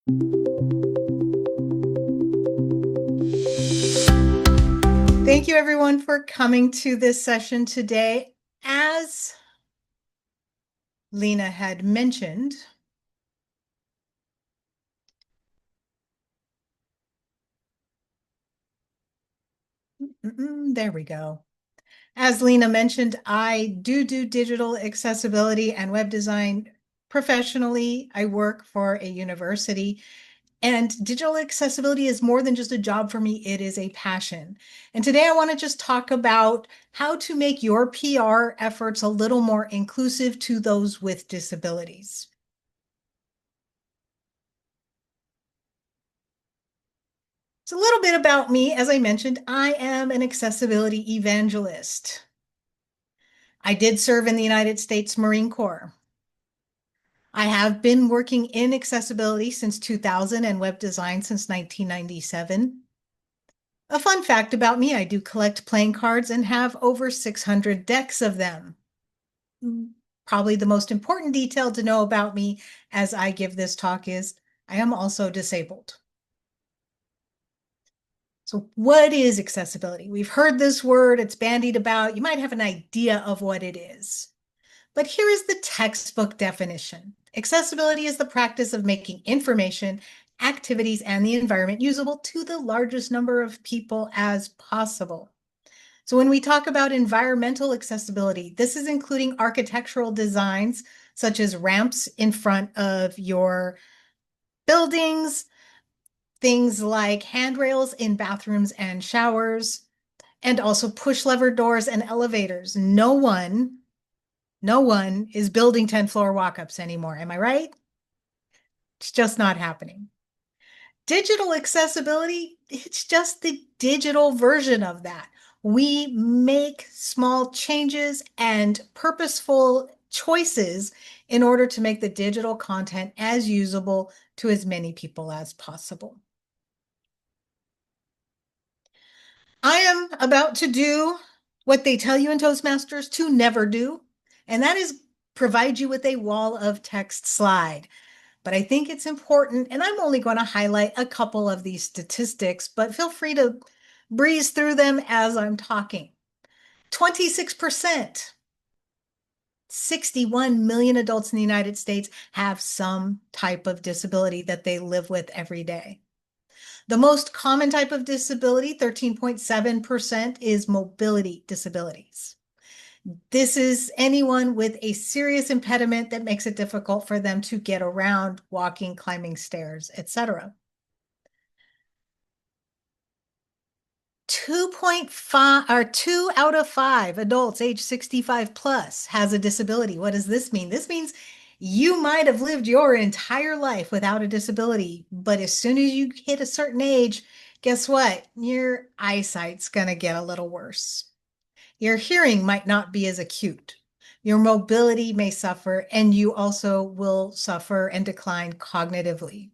Thank you, everyone, for coming to this session today. As Lena had mentioned, there we go. As Lena mentioned, I do digital accessibility and web design professionally. I work for a university, and digital accessibility is more than just a job for me. It is a passion. And today I want to just talk about how to make your PR efforts a little more inclusive to those with disabilities. So a little bit about me. As I mentioned, I am an accessibility evangelist. I did serve in the United States Marine Corps. I have been working in accessibility since 2000 and web design since 1997. A fun fact about me, I do collect playing cards and have over 600 decks of them. Probably the most important detail to know about me as I give this talk is I am also disabled. So what is accessibility? We've heard this word, it's bandied about. You might have an idea of what it is. But here is the textbook definition. Accessibility is the practice of making information, activities, and the environment usable to the largest number of people as possible. So when we talk about environmental accessibility, this is including architectural designs such as ramps in front of your buildings, things like handrails in bathrooms and showers, and also push lever doors and elevators. No one is building 10-floor walk-ups anymore. Am I right? It's just not happening. Digital accessibility, it's just the digital version of that. We make small changes and purposeful choices in order to make the digital content as usable to as many people as possible. I am about to do what they tell you in Toastmasters to never do, and that is provide you with a wall of text slide. But I think it's important, and I'm only going to highlight a couple of these statistics, but feel free to breeze through them as I'm talking. 26%, 61 million adults in the United States have some type of disability that they live with every day. The most common type of disability, 13.7%, is mobility disabilities. This is anyone with a serious impediment that makes it difficult for them to get around, walking, climbing stairs, etc. 2.5 or 2 out of 5 adults age 65 plus has a disability. What does this mean? This means you might have lived your entire life without a disability, but as soon as you hit a certain age, guess what? Your eyesight's going to get a little worse. Your hearing might not be as acute. Your mobility may suffer, and you also will suffer and decline cognitively.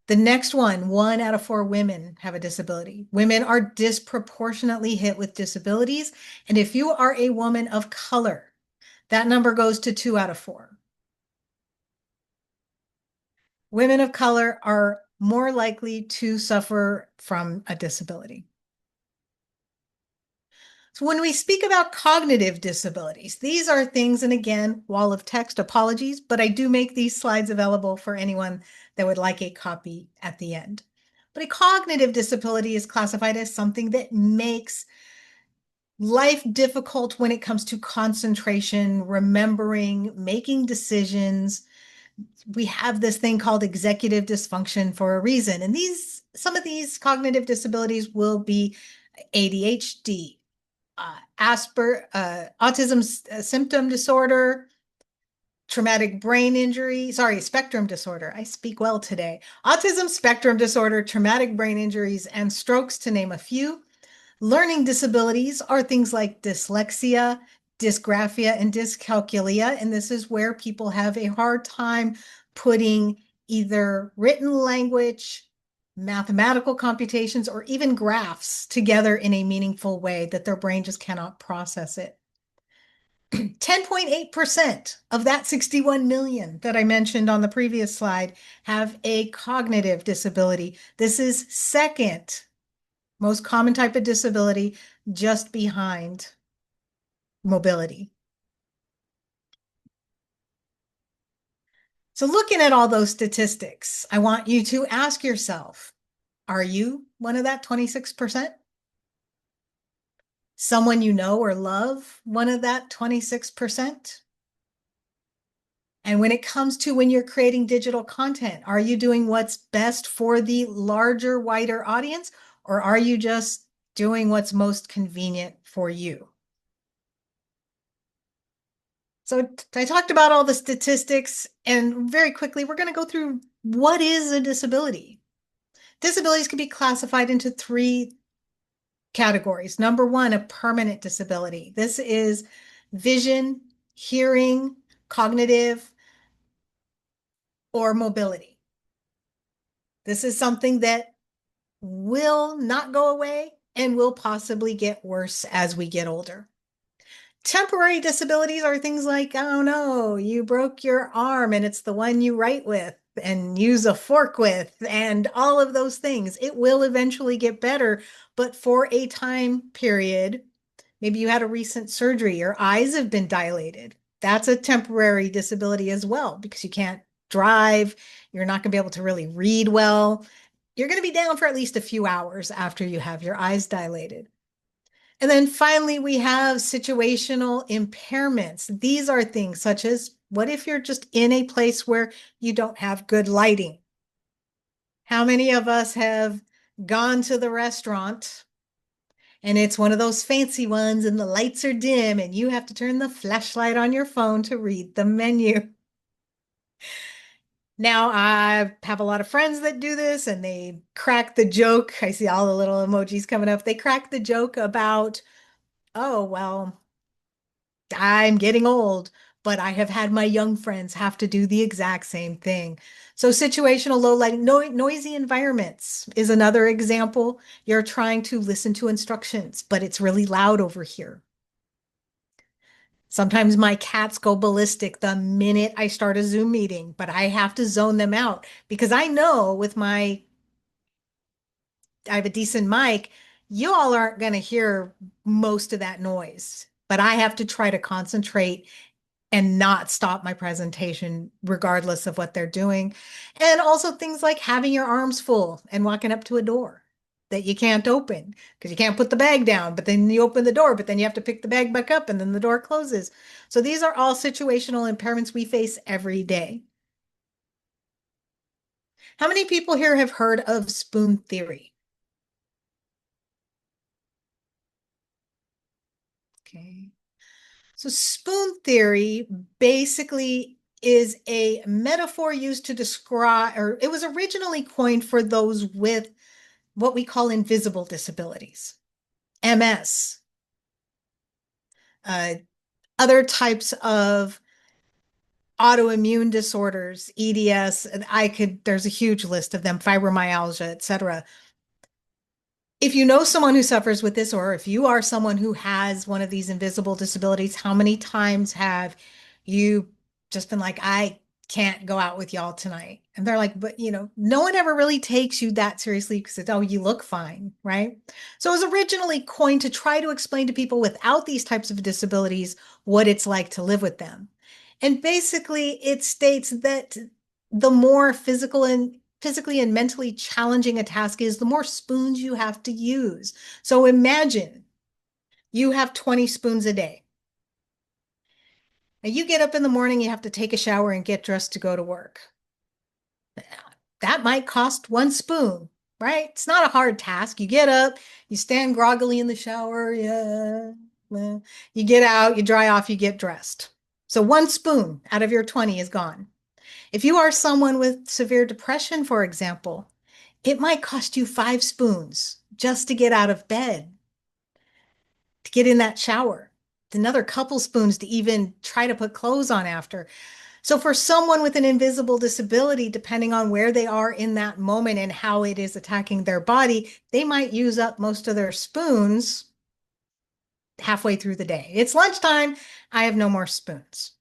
The next one out of 4 women have a disability. Women are disproportionately hit with disabilities. And if you are a woman of color, that number goes to 2 out of 4. Women of color are more likely to suffer from a disability. So when we speak about cognitive disabilities, these are things, and again, wall of text, apologies, but I do make these slides available for anyone that would like a copy at the end. But a cognitive disability is classified as something that makes life difficult when it comes to concentration, remembering, making decisions. We have this thing called executive dysfunction for a reason. And some of these cognitive disabilities will be ADHD, autism symptom disorder, traumatic brain injury, spectrum disorder. I speak well today. Autism spectrum disorder, traumatic brain injuries, and strokes, to name a few. Learning disabilities are things like dyslexia, dysgraphia, and dyscalculia. And this is where people have a hard time putting either written language, mathematical computations, or even graphs together in a meaningful way that their brain just cannot process it. 10.8% of that 61 million that I mentioned on the previous slide have a cognitive disability. This is second most common type of disability, just behind mobility. So looking at all those statistics, I want you to ask yourself, are you one of that 26%? Someone you know or love, one of that 26%? And when it comes to when you're creating digital content, are you doing what's best for the larger, wider audience, or are you just doing what's most convenient for you? So I talked about all the statistics, and very quickly, we're going to go through what is a disability. Disabilities can be classified into three categories. Number one, a permanent disability. This is vision, hearing, cognitive, or mobility. This is something that will not go away and will possibly get worse as we get older. Temporary disabilities are things like, oh no, you broke your arm and it's the one you write with and use a fork with and all of those things. It will eventually get better, but for a time period, maybe you had a recent surgery, your eyes have been dilated. That's a temporary disability as well because you can't drive, you're not going to be able to really read well. You're going to be down for at least a few hours after you have your eyes dilated. And then finally, we have situational impairments. These are things such as, what if you're just in a place where you don't have good lighting? How many of us have gone to the restaurant and it's one of those fancy ones and the lights are dim and you have to turn the flashlight on your phone to read the menu? Now, I have a lot of friends that do this and they crack the joke. I see all the little emojis coming up. They crack the joke about, oh, well, I'm getting old, but I have had my young friends have to do the exact same thing. So situational low light, noisy environments is another example. You're trying to listen to instructions, but it's really loud over here. Sometimes my cats go ballistic the minute I start a Zoom meeting, but I have to zone them out because I know with I have a decent mic, you all aren't going to hear most of that noise, but I have to try to concentrate and not stop my presentation regardless of what they're doing. And also things like having your arms full and walking up to a door that you can't open because you can't put the bag down, but then you open the door, but then you have to pick the bag back up and then the door closes. So these are all situational impairments we face every day. How many people here have heard of spoon theory? Okay. So spoon theory basically is a metaphor used to describe, or it was originally coined for those with what we call invisible disabilities, MS, uh, other types of autoimmune disorders, EDS. There's a huge list of them, fibromyalgia, etc. If you know someone who suffers with this, or if you are someone who has one of these invisible disabilities, how many times have you just been like, I can't go out with y'all tonight? And they're like, but no one ever really takes you that seriously because it's, oh, you look fine, right? So it was originally coined to try to explain to people without these types of disabilities what it's like to live with them. And basically, it states that the more physically and mentally challenging a task is, the more spoons you have to use. So imagine you have 20 spoons a day. Now you get up in the morning, you have to take a shower and get dressed to go to work. That might cost one spoon, right? It's not a hard task. You get up, you stand groggily in the shower, yeah. You get out, you dry off, you get dressed. So one spoon out of your 20 is gone. If you are someone with severe depression, for example, it might cost you 5 spoons just to get out of bed, to get in that shower, another couple spoons to even try to put clothes on after. So for someone with an invisible disability, depending on where they are in that moment and how it is attacking their body, they might use up most of their spoons halfway through the day. It's lunchtime. I have no more spoons.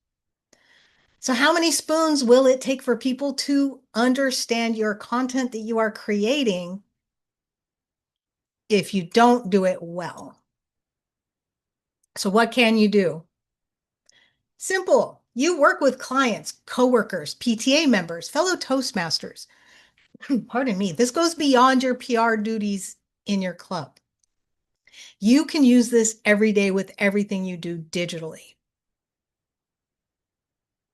So, how many spoons will it take for people to understand your content that you are creating if you don't do it well? So, what can you do? Simple. You work with clients, coworkers, PTA members, fellow Toastmasters. Pardon me. This goes beyond your PR duties in your club. You can use this every day with everything you do digitally.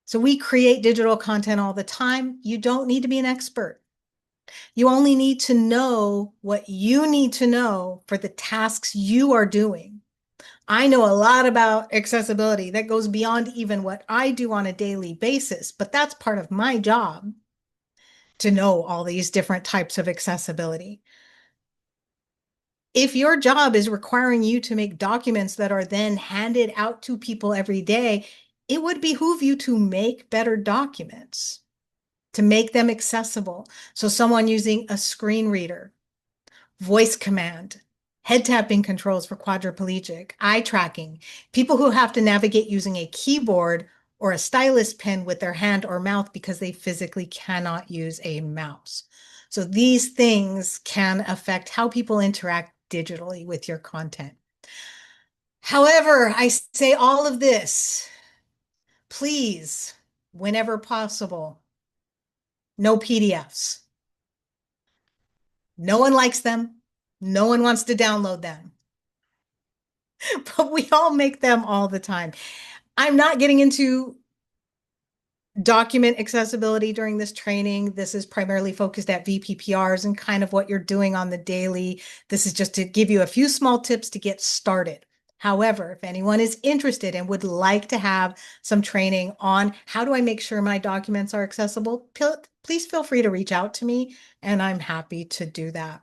So we create digital content all the time. You don't need to be an expert. You only need to know what you need to know for the tasks you are doing. I know a lot about accessibility that goes beyond even what I do on a daily basis, but that's part of my job to know all these different types of accessibility. If your job is requiring you to make documents that are then handed out to people every day, it would behoove you to make better documents, to make them accessible. So someone using a screen reader, voice command, head tapping controls for quadriplegic, eye tracking, people who have to navigate using a keyboard or a stylus pen with their hand or mouth because they physically cannot use a mouse. So these things can affect how people interact digitally with your content. However, I say all of this, please, whenever possible, no PDFs. No one likes them. No one wants to download them, but we all make them all the time. I'm not getting into document accessibility during this training. This is primarily focused at VPPRs and kind of what you're doing on the daily. This is just to give you a few small tips to get started. However, if anyone is interested and would like to have some training on how do I make sure my documents are accessible, please feel free to reach out to me and I'm happy to do that.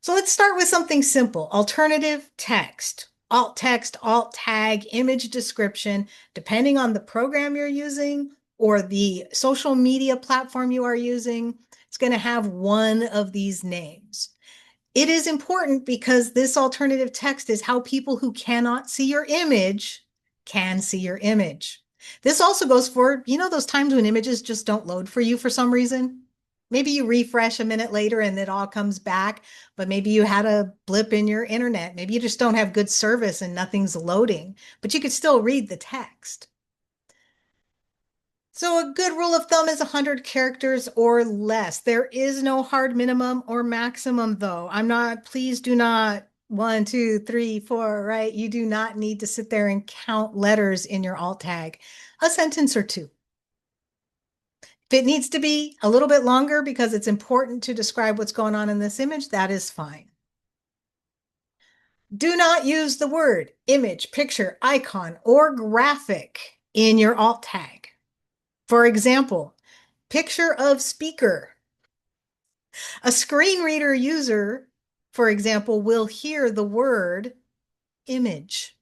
So let's start with something simple. Alternative text, alt text, alt tag, image description, depending on the program you're using or the social media platform you are using, it's going to have one of these names. It is important because this alternative text is how people who cannot see your image can see your image. This also goes for, those times when images just don't load for you for some reason. Maybe you refresh a minute later and it all comes back, but maybe you had a blip in your internet. Maybe you just don't have good service and nothing's loading, but you could still read the text. So a good rule of thumb is 100 characters or less. There is no hard minimum or maximum, though. Please do not 1, 2, 3, 4, right? You do not need to sit there and count letters in your alt tag. A sentence or two. If it needs to be a little bit longer because it's important to describe what's going on in this image, that is fine. Do not use the word image, picture, icon, or graphic in your alt tag. For example, picture of speaker. A screen reader user, for example, will hear the word image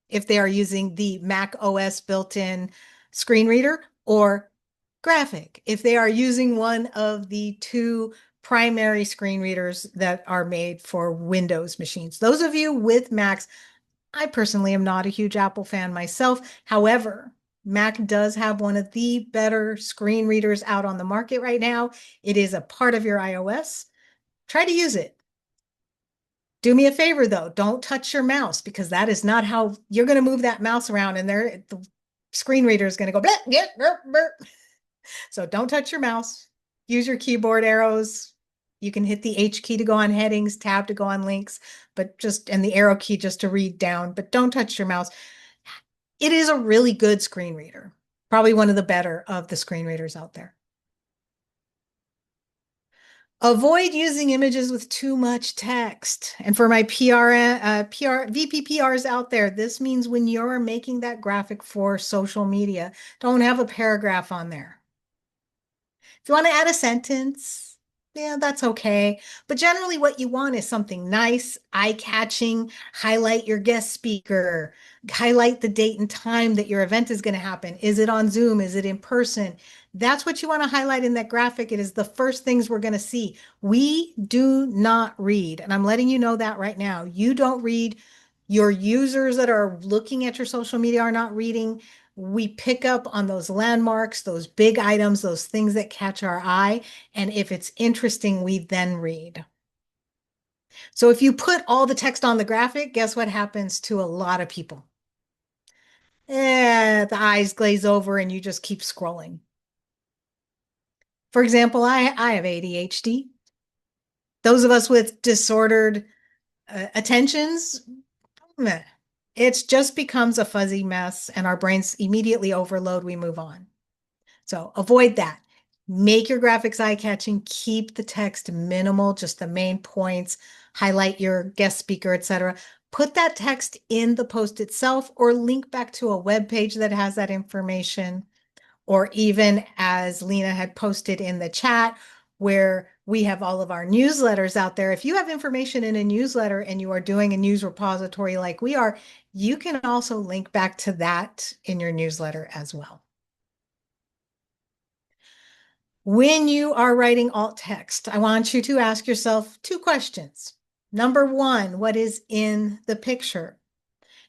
if they are using the Mac OS built-in screen reader, or graphic if they are using one of the two primary screen readers that are made for Windows machines. Those of you with Macs, I personally am not a huge Apple fan myself. However, Mac does have one of the better screen readers out on the market right now. It is a part of your iOS. Try to use it. Do me a favor though, don't touch your mouse because that is not how you're going to move that mouse around and the screen reader is going to go bleh, bleh, bleh, bleh. So don't touch your mouse. Use your keyboard arrows. You can hit the H key to go on headings, tab to go on links, and the arrow key just to read down, but don't touch your mouse. It is a really good screen reader, probably one of the better of the screen readers out there. Avoid using images with too much text. And for my VPPRs out there, this means when you're making that graphic for social media, don't have a paragraph on there. If you want to add a sentence, yeah, that's okay. But generally what you want is something nice, eye-catching, highlight your guest speaker, highlight the date and time that your event is going to happen. Is it on Zoom? Is it in person? That's what you want to highlight in that graphic. It is the first things we're going to see. We do not read. And I'm letting you know that right now. You don't read. Your users that are looking at your social media are not reading. We pick up on those landmarks, those big items, those things that catch our eye. And if it's interesting, we then read. So if you put all the text on the graphic, guess what happens to a lot of people? The eyes glaze over and you just keep scrolling. For example, I have ADHD. Those of us with disordered attentions, meh, it just becomes a fuzzy mess and our brains immediately overload. We move on. So avoid that. Make your graphics eye-catching. Keep the text minimal, just the main points. Highlight your guest speaker, etc. Put that text in the post itself or link back to a web page that has that information. Or even as Lena had posted in the chat, where we have all of our newsletters out there. If you have information in a newsletter and you are doing a news repository like we are, you can also link back to that in your newsletter as well. When you are writing alt text, I want you to ask yourself two questions. Number one, what is in the picture?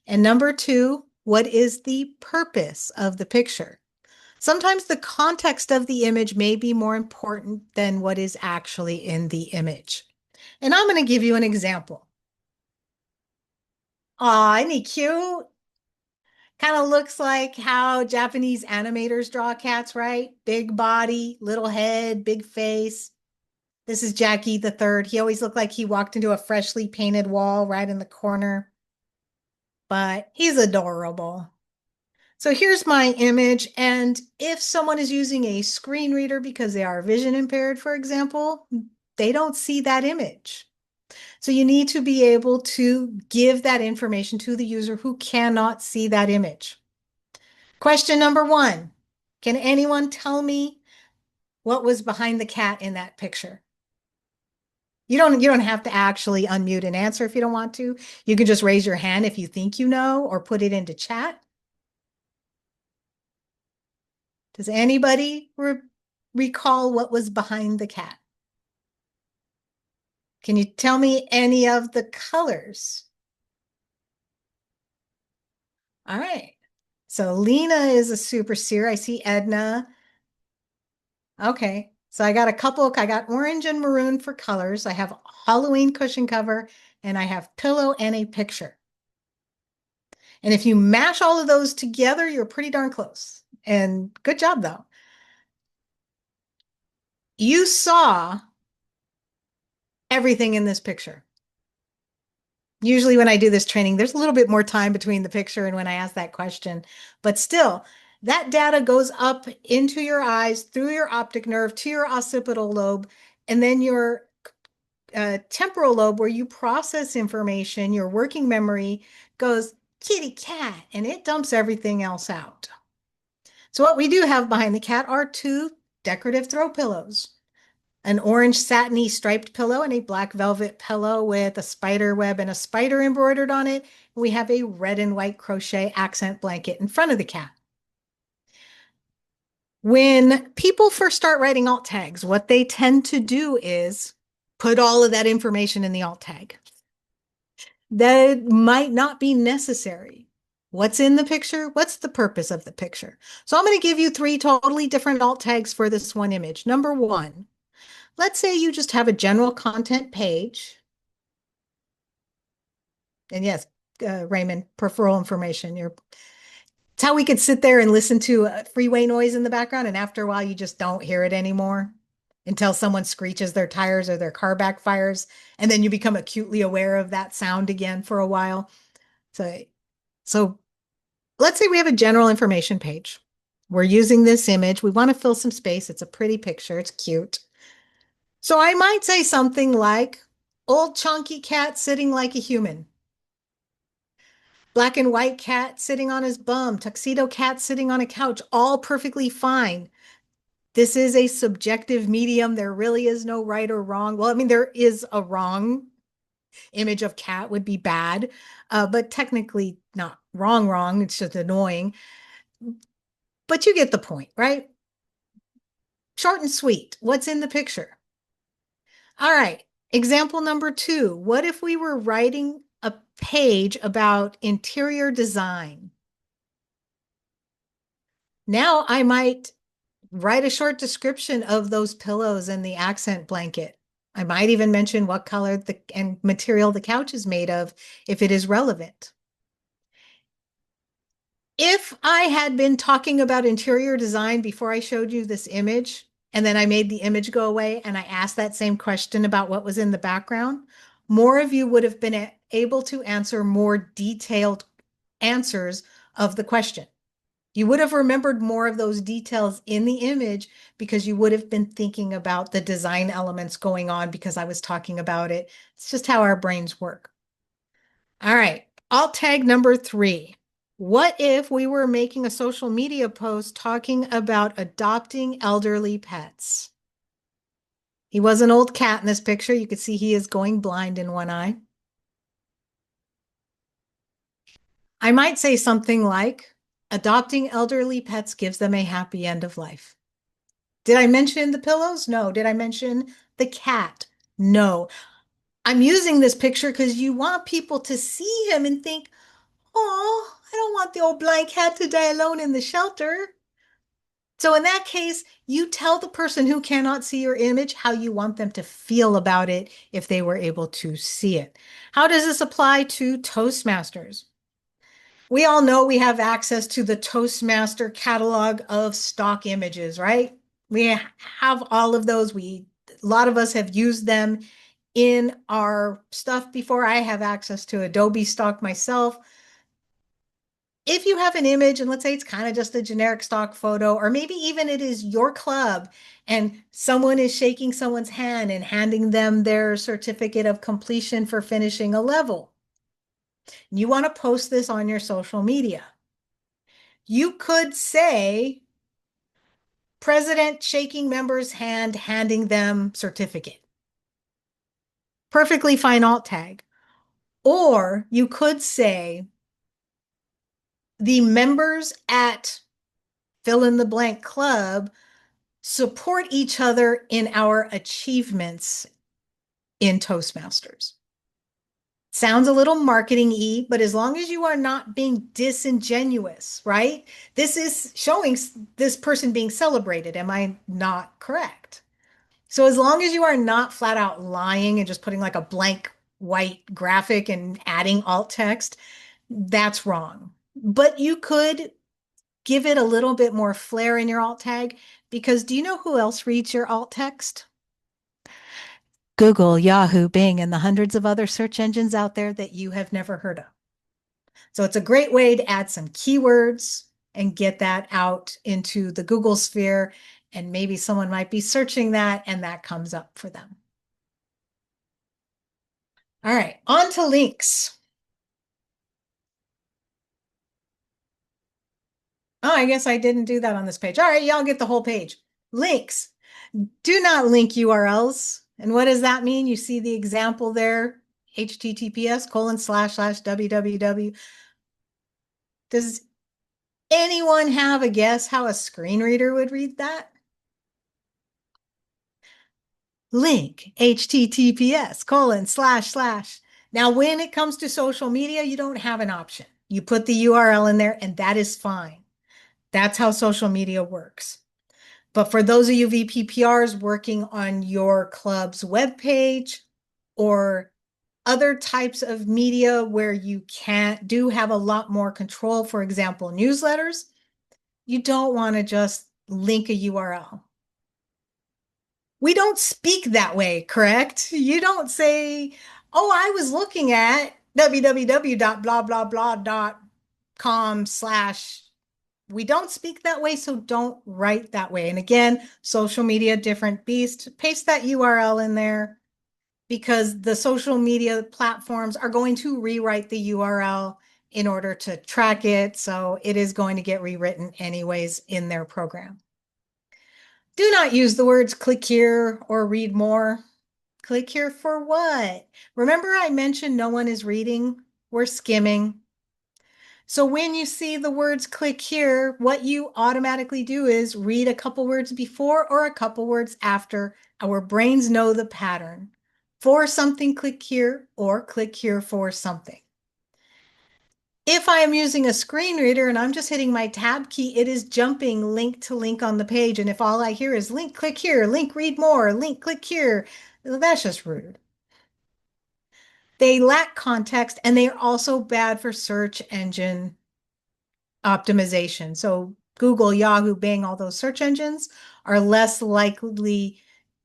And number two, what is the purpose of the picture? Sometimes the context of the image may be more important than what is actually in the image. And I'm going to give you an example. Aw, isn't he cute? Kind of looks like how Japanese animators draw cats, right? Big body, little head, big face. This is Jackie the third. He always looked like he walked into a freshly painted wall right in the corner, but he's adorable. So here's my image. And if someone is using a screen reader because they are vision impaired, for example, they don't see that image. So you need to be able to give that information to the user who cannot see that image. Question number one, can anyone tell me what was behind the cat in that picture? You don't have to actually unmute and answer if you don't want to. You can just raise your hand if you think you know or put it into chat. Does anybody recall what was behind the cat? Can you tell me any of the colors? All right. So Lena is a super seer. I see Edna. Okay. So I got a couple. I got orange and maroon for colors. I have Halloween cushion cover and I have pillow and a picture. And if you mash all of those together, you're pretty darn close. And good job, though. You saw everything in this picture. Usually when I do this training, there's a little bit more time between the picture and when I ask that question. But still, that data goes up into your eyes, through your optic nerve, to your occipital lobe, and then your temporal lobe, where you process information, your working memory goes kitty cat, and it dumps everything else out. So what we do have behind the cat are two decorative throw pillows, an orange satiny striped pillow and a black velvet pillow with a spider web and a spider embroidered on it. We have a red and white crochet accent blanket in front of the cat. When people first start writing alt tags, what they tend to do is put all of that information in the alt tag. That might not be necessary. What's in the picture? What's the purpose of the picture? So I'm going to give you three totally different alt tags for this one image. Number one, let's say you just have a general content page. And yes, Raymond, peripheral information. It's how we could sit there and listen to freeway noise in the background, and after a while, you just don't hear it anymore until someone screeches their tires or their car backfires, and then you become acutely aware of that sound again for a while. So let's say we have a general information page. We're using this image. We want to fill some space. It's a pretty picture. It's cute. So I might say something like, old chunky cat sitting like a human. Black and white cat sitting on his bum. Tuxedo cat sitting on a couch. All perfectly fine. This is a subjective medium. There really is no right or wrong. Well, I mean, there is a wrong image of cat would be bad, but technically not wrong. It's just annoying. But you get the point, right? Short and sweet. What's in the picture? All right. Example number two. What if we were writing a page about interior design? Now I might write a short description of those pillows and the accent blanket. I might even mention what color and material the couch is made of if it is relevant. If I had been talking about interior design before I showed you this image, and then I made the image go away and I asked that same question about what was in the background, more of you would have been able to answer more detailed answers of the question. You would have remembered more of those details in the image because you would have been thinking about the design elements going on because I was talking about it. It's just how our brains work. All right, alt tag number three. What if we were making a social media post talking about adopting elderly pets? He was an old cat in this picture. You could see he is going blind in one eye. I might say something like, adopting elderly pets gives them a happy end of life. Did I mention the pillows? No. Did I mention the cat? No. I'm using this picture because you want people to see him and think, oh, I don't want the old blind cat to die alone in the shelter. So in that case, you tell the person who cannot see your image how you want them to feel about it if they were able to see it. How does this apply to Toastmasters? We all know we have access to the Toastmaster catalog of stock images, right? We have all of those. A lot of us have used them in our stuff before. I have access to Adobe stock myself. If you have an image, and let's say it's kind of just a generic stock photo, or maybe even it is your club and someone is shaking someone's hand and handing them their certificate of completion for finishing a level. You want to post this on your social media. You could say, President shaking member's hand, handing them certificate. Perfectly fine alt tag. Or you could say, the members at fill in the blank club support each other in our achievements in Toastmasters. Sounds a little marketing-y, but as long as you are not being disingenuous, right? This is showing this person being celebrated. Am I not correct? So as long as you are not flat out lying and just putting like a blank white graphic and adding alt text, that's wrong. But you could give it a little bit more flair in your alt tag because do you know who else reads your alt text? Google, Yahoo, Bing, and the hundreds of other search engines out there that you have never heard of. So it's a great way to add some keywords and get that out into the Google sphere. And maybe someone might be searching that and that comes up for them. All right, on to links. Oh, I guess I didn't do that on this page. All right, y'all get the whole page. Links. Do not link URLs. And what does that mean? You see the example there, https://www. Does anyone have a guess how a screen reader would read that? Link, https://. Now, when it comes to social media, you don't have an option. You put the URL in there and that is fine. That's how social media works. But for those of you VPPRs working on your club's webpage or other types of media where you do have a lot more control, for example, newsletters, you don't want to just link a URL. We don't speak that way, correct? You don't say, oh, I was looking at www.blah.blah.blah.com/ we don't speak that way, so don't write that way. And again, social media, different beast. Paste that URL in there because the social media platforms are going to rewrite the URL in order to track it. So it is going to get rewritten anyways in their program. Do not use the words click here or read more. Click here for what? Remember I mentioned no one is reading? We're skimming. So when you see the words click here, what you automatically do is read a couple words before or a couple words after. Our brains know the pattern. For something, click here, or click here for something. If I am using a screen reader and I'm just hitting my tab key, it is jumping link to link on the page. And if all I hear is link, click here, link, read more, link, click here, that's just rude. They lack context and they are also bad for search engine optimization. So Google, Yahoo, Bing, all those search engines are less likely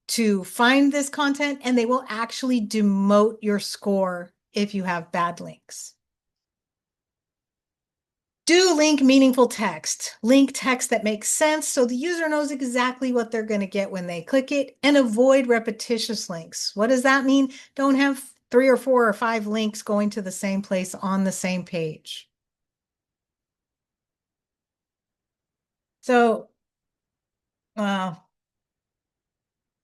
to find this content, and they will actually demote your score if you have bad links. Do link meaningful text. Link text that makes sense so the user knows exactly what they're going to get when they click it, and avoid repetitious links. What does that mean? Don't have 3 or 4 or 5 links going to the same place on the same page. So, well,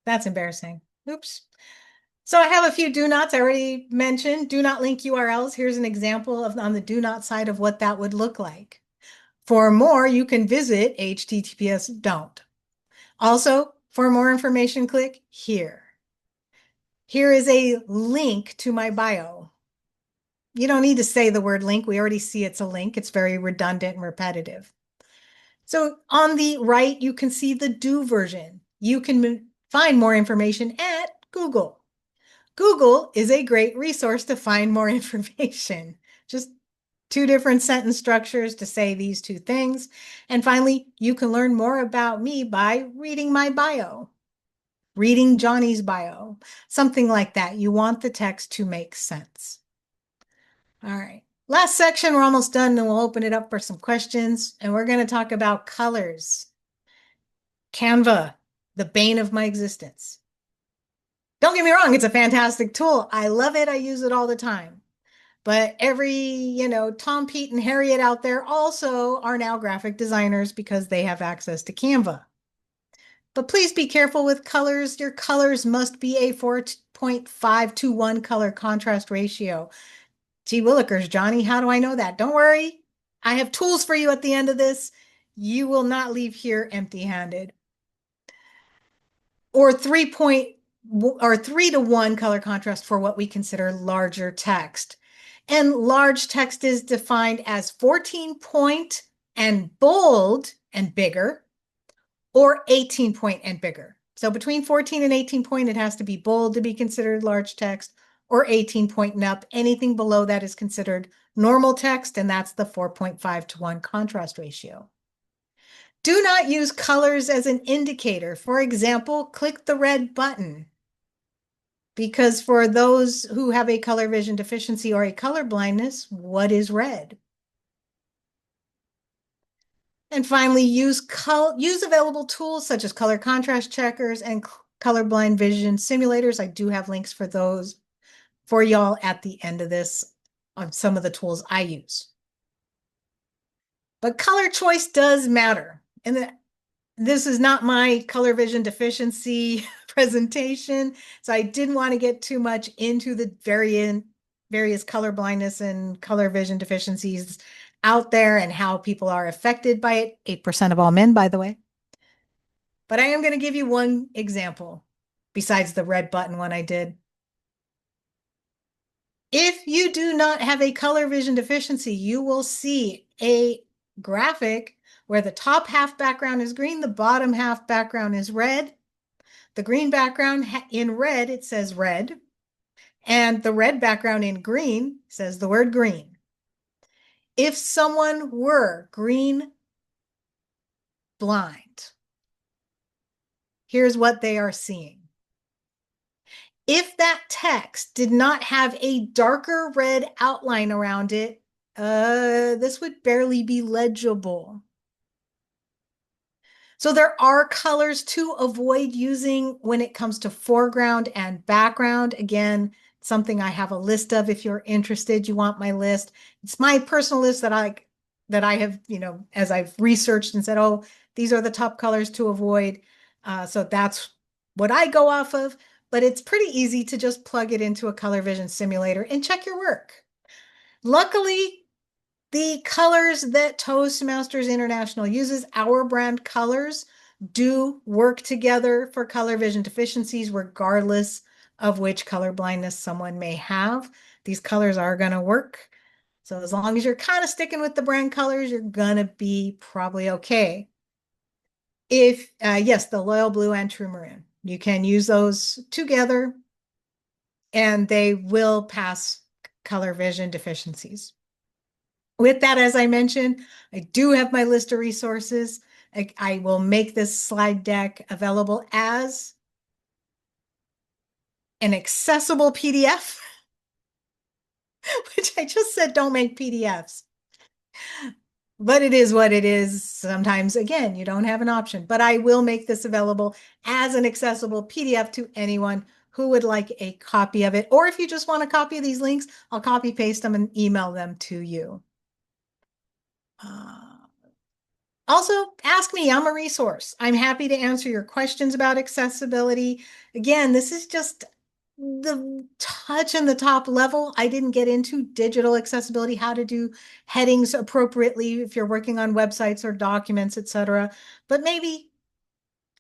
that's embarrassing. Oops. So I have a few do nots I already mentioned. Do not link URLs. Here's an example of on the do not side of what that would look like. For more, you can visit HTTPS don't. Also, for more information, click here. Here is a link to my bio. You don't need to say the word link. We already see it's a link. It's very redundant and repetitive. So on the right, you can see the do version. You can find more information at Google. Google is a great resource to find more information. Just 2 different sentence structures to say these 2 things. And finally, you can learn more about me by reading my bio, reading Jonni's bio, something like that. You want the text to make sense. All right. Last section, we're almost done, and we'll open it up for some questions. And we're going to talk about colors. Canva, the bane of my existence. Don't get me wrong, it's a fantastic tool. I love it. I use it all the time. But every, Tom, Pete, and Harriet out there also are now graphic designers because they have access to Canva. But please be careful with colors. Your colors must be a 4.5 to 1 color contrast ratio. Gee willikers, Jonni, how do I know that? Don't worry. I have tools for you at the end of this. You will not leave here empty-handed. Or 3 to 1 color contrast for what we consider larger text. And large text is defined as 14 point and bold and bigger, or 18 point and bigger. So between 14 and 18 point, it has to be bold to be considered large text, or 18 point and up. Anything below that is considered normal text, and that's the 4.5 to 1 contrast ratio. Do not use colors as an indicator. For example, click the red button. Because for those who have a color vision deficiency or a color blindness, what is red? And finally, use available tools such as color contrast checkers and colorblind vision simulators. I do have links for those for y'all at the end of this on some of the tools I use. But color choice does matter. And this is not my color vision deficiency presentation, so I didn't want to get too much into the various color blindness and color vision deficiencies out there and how people are affected by it. 8% of all men, by the way. But I am going to give you one example besides the red button one I did. If you do not have a color vision deficiency, you will see a graphic where the top half background is green, the bottom half background is red. The green background in red, it says red. And the red background in green says the word green. If someone were green blind, here's what they are seeing. If that text did not have a darker red outline around it, this would barely be legible. So there are colors to avoid using when it comes to foreground and background. Again, something I have a list of. If you're interested, you want my list. It's my personal list that I have, as I've researched and said, oh, these are the top colors to avoid. So that's what I go off of. But it's pretty easy to just plug it into a color vision simulator and check your work. Luckily, The colors that Toastmasters International uses, our brand colors, do work together for color vision deficiencies, regardless of which color blindness someone may have. These colors are going to work. So as long as you're kind of sticking with the brand colors, you're going to be probably okay. If, yes, the Loyal Blue and True Maroon, you can use those together and they will pass color vision deficiencies. With that, as I mentioned, I do have my list of resources. I will make this slide deck available as an accessible PDF, which I just said don't make PDFs. But it is what it is. Sometimes, again, you don't have an option. But I will make this available as an accessible PDF to anyone who would like a copy of it. Or if you just want a copy of these links, I'll copy paste them and email them to you. Also, ask me. I'm a resource. I'm happy to answer your questions about accessibility. Again, this is just the touch in the top level. I didn't get into digital accessibility, how to do headings appropriately if you're working on websites or documents, etc. But maybe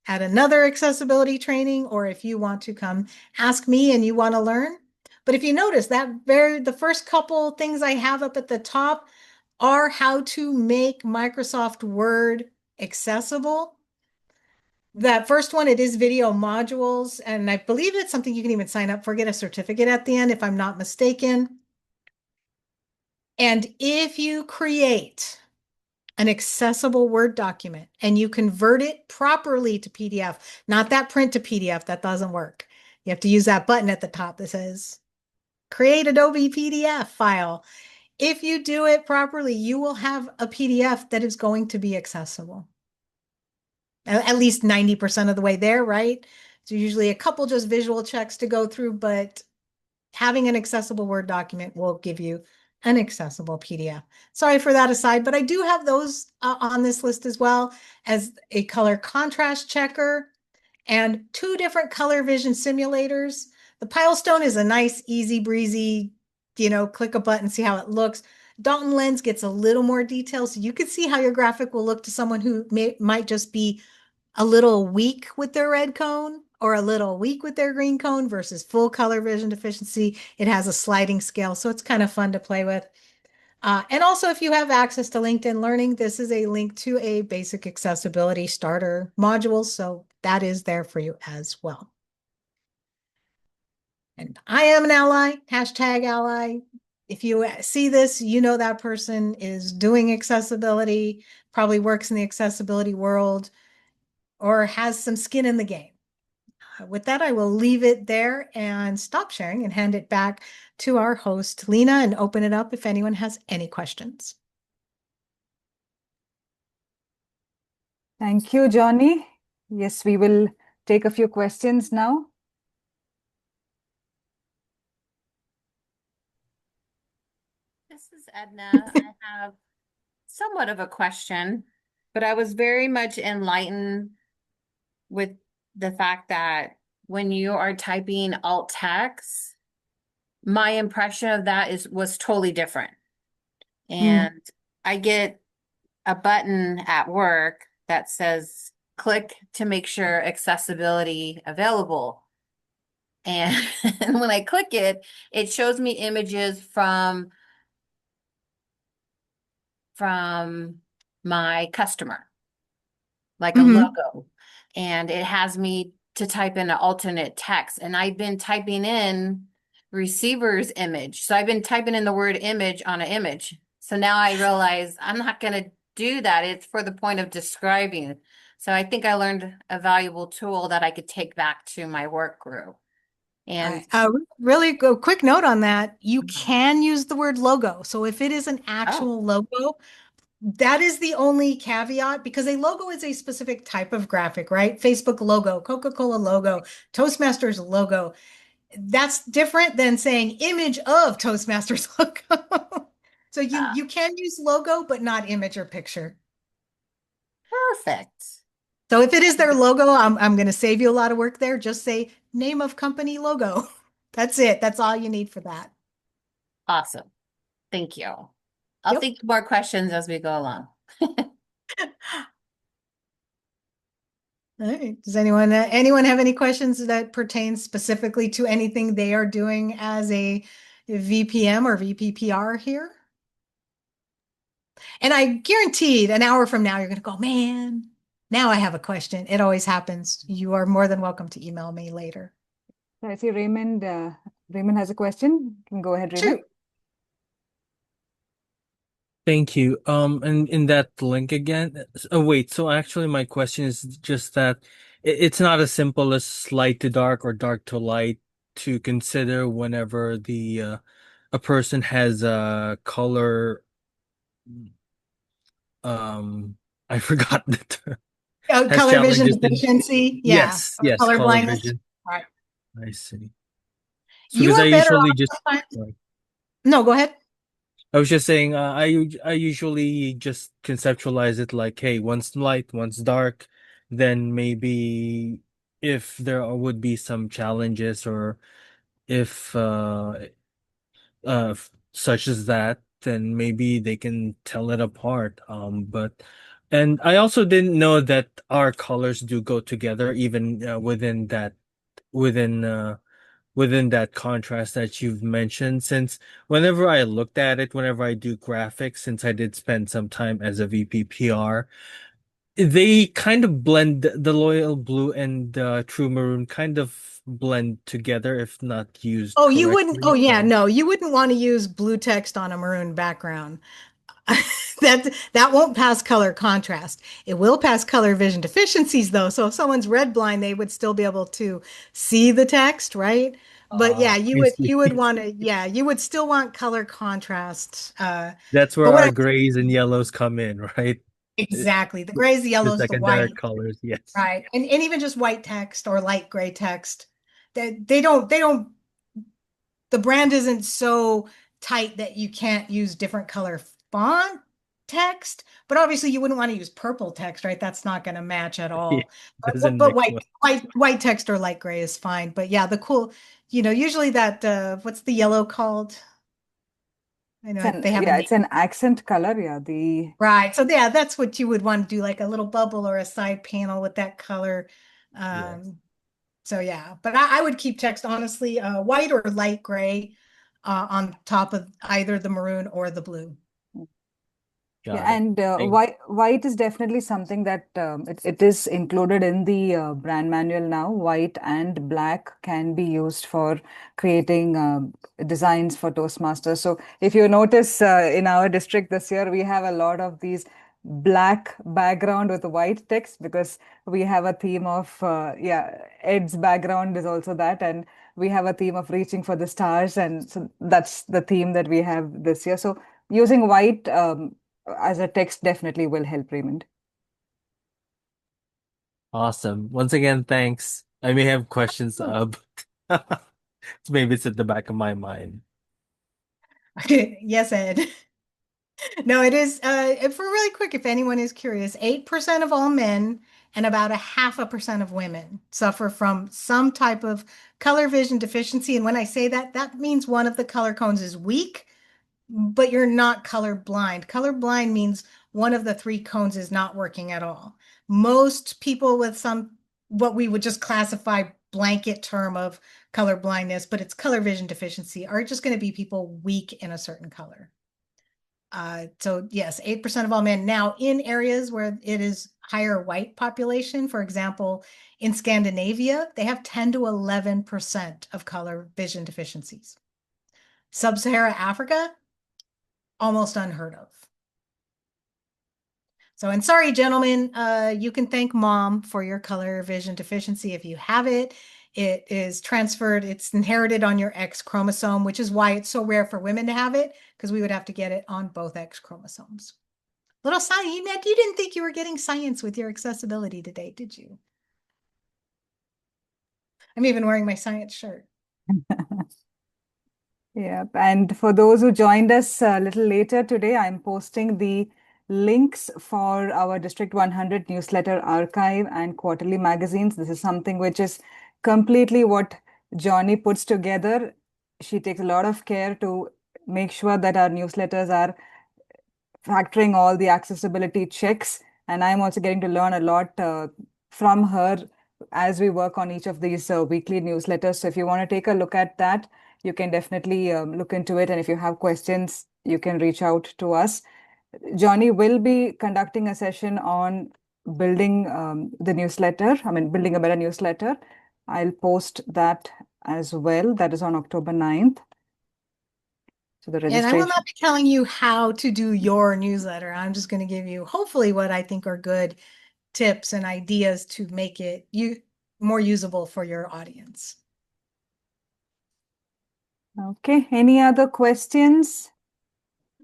at another accessibility training, or if you want to come ask me and you want to learn. But if you notice that the first couple things I have up at the top are how to make Microsoft Word accessible. That first one, it is video modules, and I believe it's something you can even sign up for, get a certificate at the end, if I'm not mistaken. And if you create an accessible Word document and you convert it properly to PDF, not that print to PDF, that doesn't work. You have to use that button at the top that says create Adobe PDF file. If you do it properly, you will have a PDF that is going to be accessible. At least 90% of the way there, right? So usually a couple just visual checks to go through, but having an accessible Word document will give you an accessible PDF. Sorry for that aside, but I do have those on this list as well as a color contrast checker and two different color vision simulators. The Pilestone is a nice, easy breezy, click a button, see how it looks. Dalton Lens gets a little more detail, so you can see how your graphic will look to someone who might just be a little weak with their red cone or a little weak with their green cone versus full color vision deficiency. It has a sliding scale, so it's kind of fun to play with. And also, if you have access to LinkedIn Learning, this is a link to a basic accessibility starter module, so that is there for you as well. And I am an ally, #ally. If you see this, you know that person is doing accessibility, probably works in the accessibility world, or has some skin in the game. With that, I will leave it there and stop sharing and hand it back to our host, Lena, and open it up if anyone has any questions. Thank you, Jonni. Yes, we will take a few questions now. This is Edna. I have somewhat of a question, but I was very much enlightened with the fact that when you are typing alt text, my impression of that was totally different. And I get a button at work that says click to make sure accessibility available. And, and when I click it, it shows me images from my customer, like a logo. And it has me to type in an alternate text. And I've been typing in receiver's image. So I've been typing in the word image on an image. So now I realize I'm not going to do that. It's for the point of describing. So I think I learned a valuable tool that I could take back to my work group. And really quick note on that. You can use the word logo. So if it is an actual logo, that is the only caveat because a logo is a specific type of graphic, right? Facebook logo, Coca-Cola logo, Toastmasters logo. That's different than saying image of Toastmasters logo. So you can use logo, but not image or picture. perfect. So if it is their logo, I'm going to save you a lot of work there. Just say name of company logo. That's it. That's all you need for that. Awesome. Thank you. I'll Yep. think of more questions as we go along. All right. Does anyone have any questions that pertain specifically to anything they are doing as a VPM or VPPR here? And I guaranteed an hour from now, you're going to go, man, now I have a question. It always happens. You are more than welcome to email me later. I see Raymond. Raymond has a question. You can go ahead, Raymond. Shoot. Thank you. And in that link again. Oh, wait. So actually, my question is just that it's not as simple as light to dark or dark to light to consider whenever the a person has a color. I forgot the term. Oh, Has color vision challenges in. deficiency. Yeah. Yes, Or yes, color color blindness. vision. Right. I see. So You because I are better usually off just. sometimes. No, go ahead. I was just saying, I usually just conceptualize it like, hey, one's light, one's dark. Then maybe if there would be some challenges or if such as that, then maybe they can tell it apart. And I also didn't know that our colors do go together, even within within that contrast that you've mentioned, since whenever I looked at it, whenever I do graphics, since I did spend some time as a VPPR, they kind of blend. The Loyal Blue and True Maroon kind of blend together if not used Oh, you wouldn't. Oh, correctly. yeah. So No, you wouldn't want to use blue text on a maroon background. That won't pass color contrast. It will pass color vision deficiencies though. So if someone's red blind, they would still be able to see the text, right? But yeah, I see. you would want to yeah, you would still want color contrast. That's But where what our I grays and yellows come in, right? It- exactly, the grays, the the yellows, the secondary white, colors, yes. right? And even just white text or light gray text, they don't the brand isn't so tight that you can't use different color font text, but obviously you wouldn't want to use purple text, right? That's not going to match at Yeah, all. doesn't But mix well. white text or light gray is fine. But yeah, the cool, usually that what's the yellow called? I know they have a Yeah, name. it's an accent color. Yeah, the Right. So yeah, that's what you would want to do, like a little bubble or a side panel with that color. Yes. Um, So yeah, but I would keep text honestly, white or light gray on top of either the maroon or the blue. Yeah, Got it. and Thank white is definitely something that it is included in the brand manual now. White and black can be used for creating designs for Toastmasters. So if you notice in our district this year, we have a lot of these black background with white text because we have a theme of, yeah, Ed's background is also that. And we have a theme of reaching for the stars. And so that's the theme that we have this year. So using white as a text definitely will help, Raymond. Awesome. Once again, thanks. I may have questions, but maybe it's at the back of my mind. Yes, Ed. No, it is for really quick, if anyone is curious, 8% of all men and about a 0.5% of women suffer from some type of color vision deficiency. And when I say that, that means one of the color cones is weak, but you're not color blind. Color blind means one of the three cones is not working at all. Most people with some, what we would just classify blanket term of color blindness, but it's color vision deficiency, are just going to be people weak in a certain color. So yes, 8% of all men. Now, in areas where it is higher white population, for example, in Scandinavia, they have 10 to 11% of color vision deficiencies. Sub-Saharan Africa, almost unheard of. So, and sorry, gentlemen, you can thank mom for your color vision deficiency if you have it. It is transferred, it's inherited on your X chromosome, which is why it's so rare for women to have it, because we would have to get it on both X chromosomes. Little science, you didn't think you were getting science with your accessibility today, did you? I'm even wearing my science shirt. Yeah, and for those who joined us a little later today, I'm posting the links for our District 100 newsletter archive and quarterly magazines. This is something which is completely what Jonni puts together. She takes a lot of care to make sure that our newsletters are factoring all the accessibility checks. And I'm also getting to learn a lot from her as we work on each of these weekly newsletters. So if you want to take a look at that, you can definitely look into it. And if you have questions, you can reach out to us. Jonni will be conducting a session on building the newsletter, building a better newsletter. I'll post that as well. That is on October 9th. So the And I will registration. not be telling you how to do your newsletter. I'm just going to give you hopefully what I think are good tips and ideas to make it more usable for your audience. Okay, any other questions?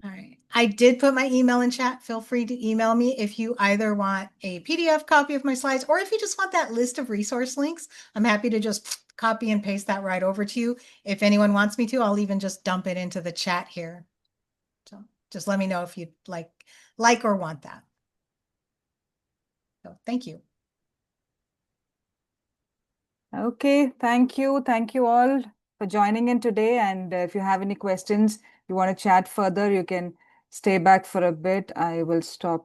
All right. I did put my email in chat. Feel free to email me if you either want a PDF copy of my slides or if you just want that list of resource links. I'm happy to just copy and paste that right over to you. If anyone wants me to, I'll even just dump it into the chat here. So just let me know if you'd like or want that. So thank you. Okay, thank you. Thank you all for joining in today. And if you have any questions, you want to chat further, you can stay back for a bit. I will stop